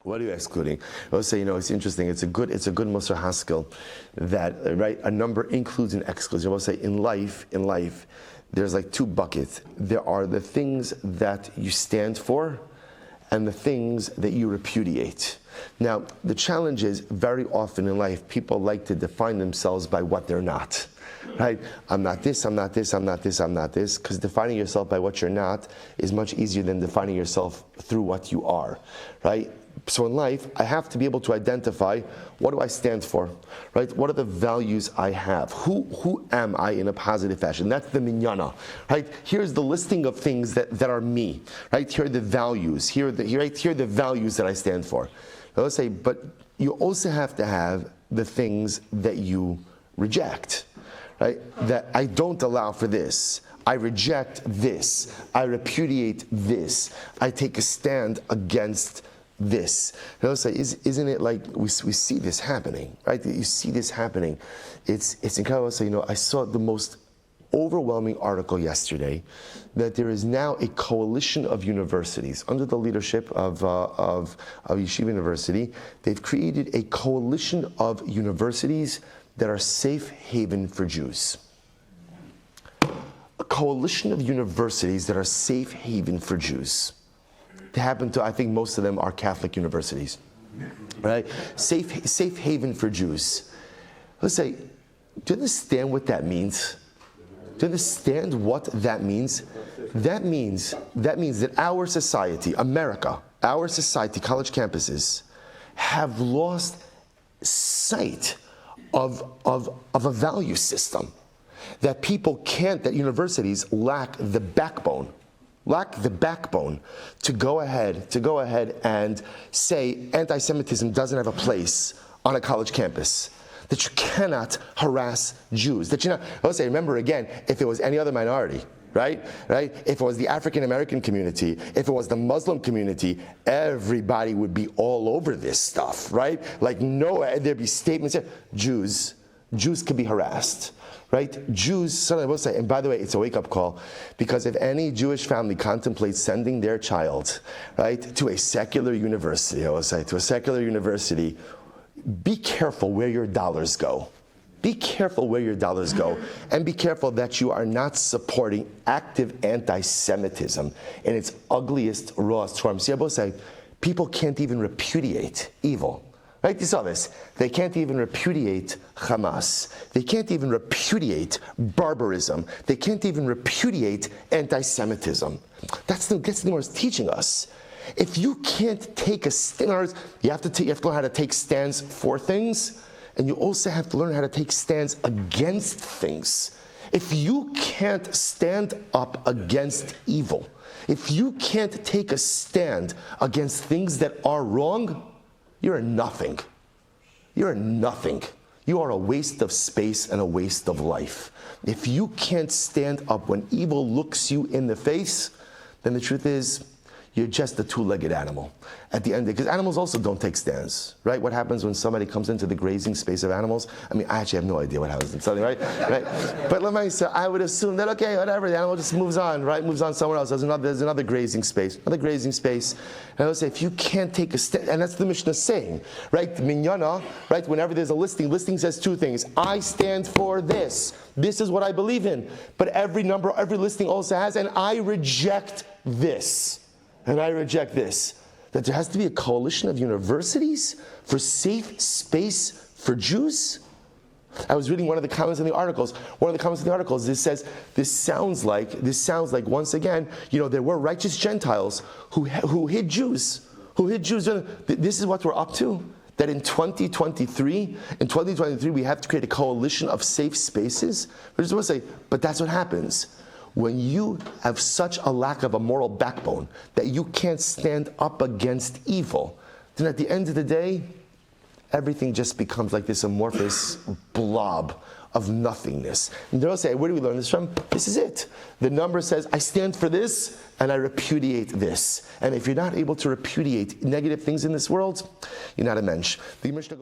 What are you excluding? I would say, it's interesting. It's a good Musar Haskell that, right, a number includes and excludes. I will say in life, there's like two buckets. There are the things that you stand for and the things that you repudiate. Now, the challenge is very often in life, people like to define themselves by what they're not. Right? I'm not this, I'm not this, I'm not this, I'm not this. Because defining yourself by what you're not is much easier than defining yourself through what you are. Right? So in life, I have to be able to identify, what do I stand for? Right? What are the values I have? Who am I in a positive fashion? That's the minyana. Right? Here's the listing of things that are me. Right? Here are the values. Here are the values that I stand for. Now let's say, but you also have to have the things that you reject. Right? That I don't allow for this. I reject this. I repudiate this. I take a stand against this. And I'll say, isn't it like we see this happening, right? You see this happening. It's incredible. I'll say, I saw the most overwhelming article yesterday that there is now a coalition of universities under the leadership of Yeshiva University. They've created a coalition of universities that are safe haven for Jews. A coalition of universities that are safe haven for Jews. They happen to, I think most of them are Catholic universities, right? Safe haven for Jews. Let's say, do you understand what that means? Do you understand what that means? That means that our society, America, our society, college campuses, have lost sight of a value system. That people can't, that universities lack the backbone to go ahead and say anti-Semitism doesn't have a place on a college campus. That you cannot harass Jews. That you're not, let's say, remember again, if it was any other minority, right? If it was the African American community, if it was the Muslim community, everybody would be all over this stuff, right? Like there'd be statements, Jews could be harassed. Right? Jews, suddenly I will say, and by the way, it's a wake-up call, because if any Jewish family contemplates sending their child, right, to a secular university, be careful where your dollars go. Be careful where your dollars go, and be careful that you are not supporting active anti-Semitism in its ugliest, rawest form. See, I will say, people can't even repudiate evil. Right? You saw this. They can't even repudiate Hamas. They can't even repudiate barbarism. They can't even repudiate anti-Semitism. That's the Gemara is teaching us. If you can't take a stand, you have to learn how to take stands for things, and you also have to learn how to take stands against things. If you can't stand up against evil, if you can't take a stand against things that are wrong, you're a nothing. You're a nothing. You are a waste of space and a waste of life. If you can't stand up when evil looks you in the face, then the truth is, you're just a two-legged animal. At the end, because animals also don't take stands, right? What happens when somebody comes into the grazing space of animals? I mean, I actually have no idea what happens in something, right? But let me say, I would assume that, okay, whatever, the animal just moves on, right? Moves on somewhere else. There's another grazing space, And I would say, if you can't take a stand, and that's the Mishnah saying, right? The minyana, right? Whenever there's a listing says two things. I stand for this. This is what I believe in. But every listing also has, and I reject this. And I reject this. That there has to be a coalition of universities for safe space for Jews? I was reading one of the comments in the articles. This says, this sounds like once again, there were righteous Gentiles who hid Jews. This is what we're up to. That in 2023, we have to create a coalition of safe spaces. But that's what happens. When you have such a lack of a moral backbone that you can't stand up against evil, then at the end of the day, everything just becomes like this amorphous blob of nothingness. And they'll say, where do we learn this from? This is it. The number says, I stand for this, and I repudiate this. And if you're not able to repudiate negative things in this world, you're not a mensch.